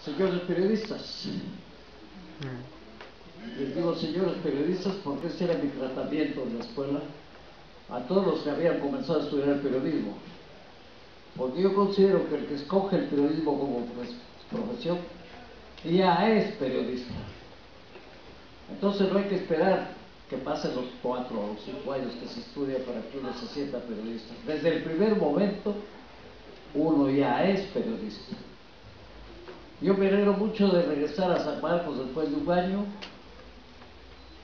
Señores periodistas, les digo señores periodistas porque ese era mi tratamiento en la escuela a todos los que habían comenzado a estudiar el periodismo, porque yo considero que el que escoge el periodismo como profesión ya es periodista. Entonces no hay que esperar que pasen los 4 o 5 años que se estudia para que uno se sienta periodista. Desde el primer momento uno ya es periodista. Yo me alegro mucho de regresar a San Marcos después de un año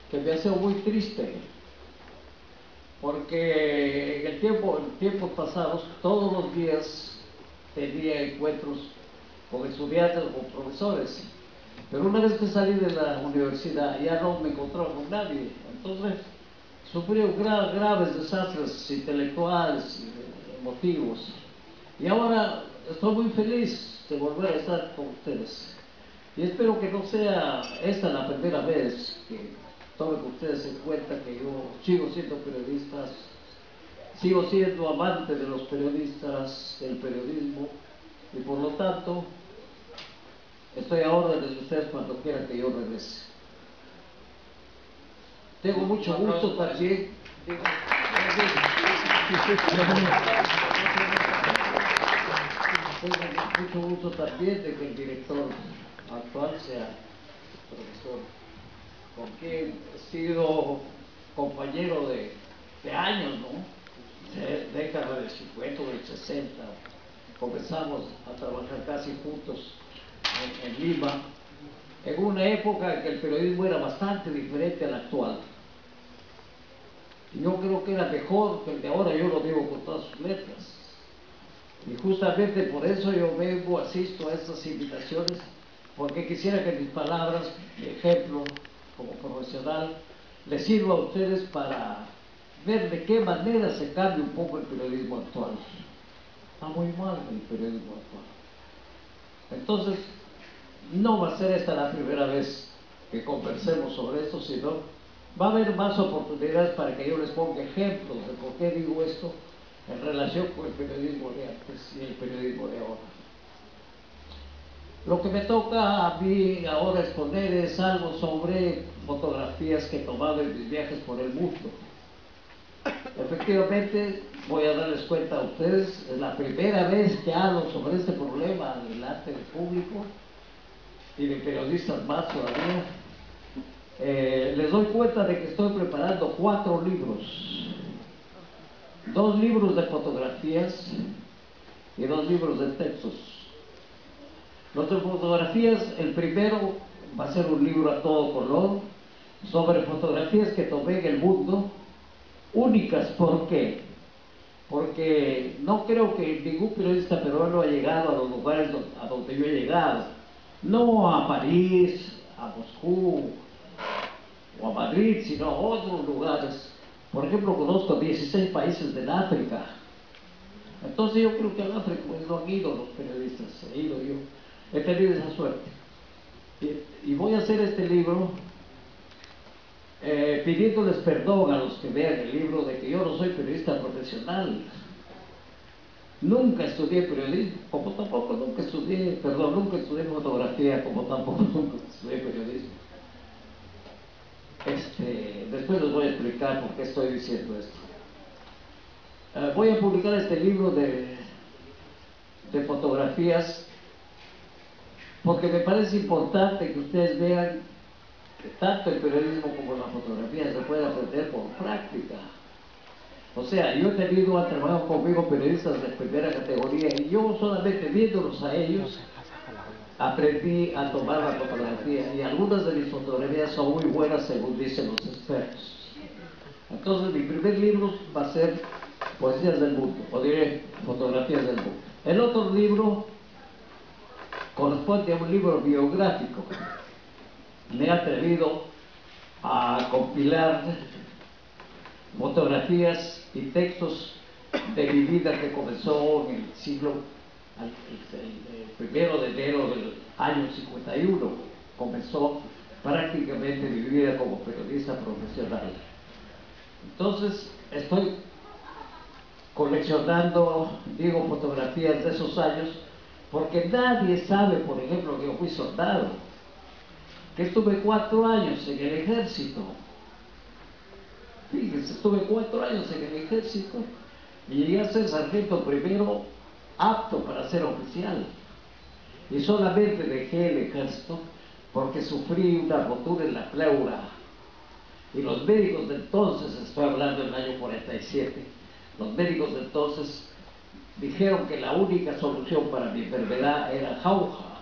que me ha sido muy triste, porque en tiempos pasados todos los días tenía encuentros con estudiantes o con profesores, pero una vez que salí de la universidad ya no me encontraba con nadie. Entonces sufrí graves desastres intelectuales y emotivos, y ahora estoy muy feliz de volver a estar con ustedes, y espero que no sea esta la primera vez que tomen ustedes en cuenta que yo sigo siendo periodista, sigo siendo amante de los periodistas, del periodismo, y por lo tanto estoy a órdenes de ustedes cuando quieran que yo regrese. Tengo mucho gusto también. Tengo mucho gusto también de que el director actual sea profesor, con quien he sido compañero de años, ¿no? De década del 50 o del 60. Comenzamos a trabajar casi juntos en Lima, en una época en que el periodismo era bastante diferente al actual. Yo creo que era mejor que el de ahora, yo lo digo con todas sus letras. Y justamente por eso yo vengo, asisto a estas invitaciones, porque quisiera que mis palabras, mi ejemplo como profesional, les sirva a ustedes para ver de qué manera se cambia un poco el periodismo actual. Está muy mal el periodismo actual. Entonces, no va a ser esta la primera vez que conversemos sobre esto, sino va a haber más oportunidades para que yo les ponga ejemplos de por qué digo esto en relación con el periodismo de antes y el periodismo de ahora. Lo que me toca a mí ahora exponer es algo sobre fotografías que he tomado en mis viajes por el mundo. Efectivamente, voy a darles cuenta a ustedes, es la primera vez que hablo sobre este problema delante del público y de periodistas más todavía. Les doy cuenta de que estoy preparando 4 libros, 2 libros de fotografías y 2 libros de textos. Los de fotografías, el primero va a ser un libro a todo color sobre fotografías que tomé en el mundo, únicas. ¿Por qué? Porque no creo que ningún periodista peruano ha llegado a los lugares a donde yo he llegado, no a París, a Moscú o a Madrid, sino a otros lugares. Por ejemplo, conozco 16 países del África. Entonces yo creo que al África pues no han ido los periodistas, he ido yo, he tenido esa suerte. Y voy a hacer este libro pidiéndoles perdón a los que vean el libro de que yo no soy periodista profesional. Nunca estudié periodismo, como tampoco nunca estudié fotografía, como tampoco nunca estudié periodismo. Después les voy a explicar por qué estoy diciendo esto. Voy a publicar este libro de fotografías porque me parece importante que ustedes vean que tanto el periodismo como la fotografía se puede aprender por práctica. O sea, yo he tenido, han trabajado conmigo periodistas de primera categoría, y yo solamente viéndolos a ellos aprendí a tomar la fotografía, y algunas de mis fotografías son muy buenas según dicen los expertos. Entonces mi primer libro va a ser Poesías del Mundo, o diré Fotografías del Mundo. El otro libro corresponde a un libro biográfico. Me he atrevido a compilar fotografías y textos de mi vida que comenzó en el siglo, el 1 de enero del año 51. Comenzó prácticamente mi vida como periodista profesional. Entonces estoy coleccionando, digo, fotografías de esos años, Porque nadie sabe, por ejemplo, que yo fui soldado, que estuve 4 años en el ejército. Fíjense, estuve 4 años en el ejército y llegué a ser sargento primero apto para ser oficial. Y solamente dejé el ejército porque sufrí una rotura en la pleura. Y los médicos de entonces, estoy hablando del año 47, los médicos de entonces dijeron que la única solución para mi enfermedad era jauja,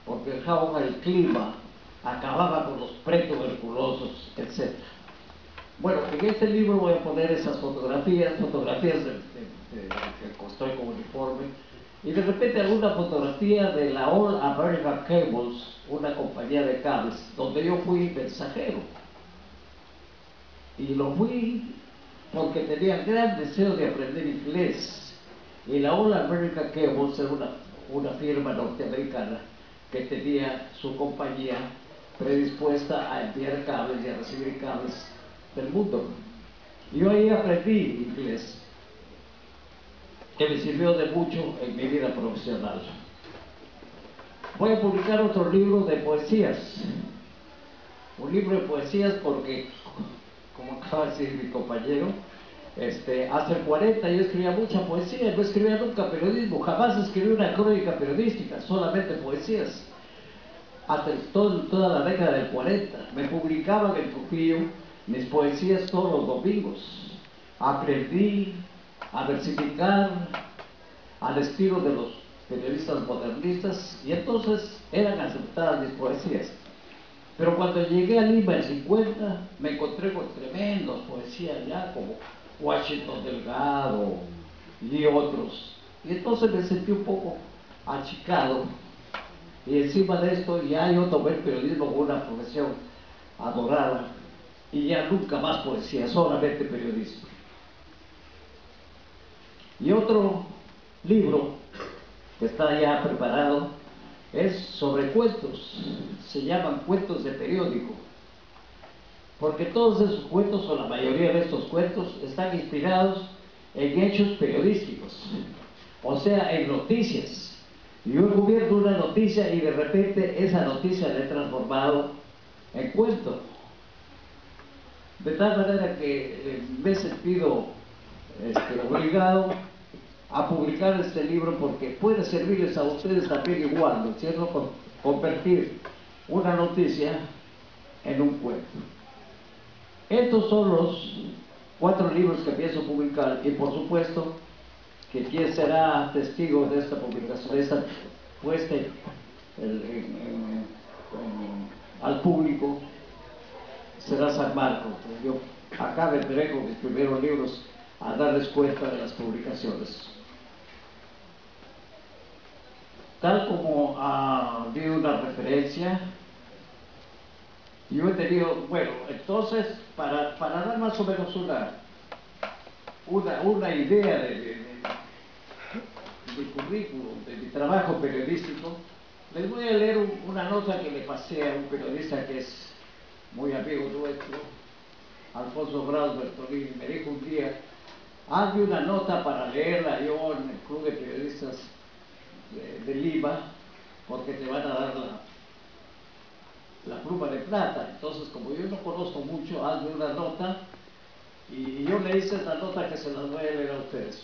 porque en jauja el clima acababa con los pretuberculosos, etc. Bueno, en este libro voy a poner esas fotografías de que estoy con uniforme, y de repente alguna fotografía de la All American Cables, una compañía de cables, donde yo fui mensajero. Y lo fui porque tenía gran deseo de aprender inglés. Y la All American Cables era una firma norteamericana que tenía su compañía predispuesta a enviar cables y a recibir cables del mundo. Yo ahí aprendí inglés, que me sirvió de mucho en mi vida profesional. Voy a publicar otro libro de poesías, un libro de poesías porque, como acaba de decir mi compañero, hace 40 yo escribía mucha poesía, no escribía nunca periodismo, jamás escribí una crónica periodística, solamente poesías. Hasta toda la década del 40 me publicaban en Trujillo mis poesías todos los domingos. Aprendí a versificar al estilo de los periodistas modernistas y entonces eran aceptadas mis poesías. Pero cuando llegué a Lima en 50 me encontré con tremendos poesías ya como Washington Delgado y otros, y entonces me sentí un poco achicado, y encima de esto ya yo tomé el periodismo como una profesión adorada y ya nunca más poesía, solamente periodismo. Y otro libro que está ya preparado es sobre cuentos, se llaman cuentos de periódico, porque todos esos cuentos, o la mayoría de estos cuentos, están inspirados en hechos periodísticos, o sea, en noticias. Yo he cubierto una noticia y de repente esa noticia la he transformado en cuento. De tal manera que me he sentido obligado a publicar este libro porque puede servirles a ustedes también igual, ¿no es cierto? Convertir una noticia en un cuento. Estos son los 4 libros que pienso publicar, y por supuesto que quien será testigo de esta publicación, de esta puesta al público, será San Marcos. Yo acá vendré con mis primeros libros a darles cuenta de las publicaciones. Tal como di una referencia, yo he tenido, bueno, entonces, para dar más o menos una idea de mi currículum, de mi trabajo periodístico, les voy a leer una nota que le pasé a un periodista que es muy amigo nuestro, Alfonso Graus Bertolini. Me dijo un día: hazme una nota para leerla yo en el Club de Periodistas de Lima, porque te van a dar la pluma de plata. Entonces, como yo no conozco mucho, hazme una nota, y yo le hice esta nota que se las voy a leer a ustedes.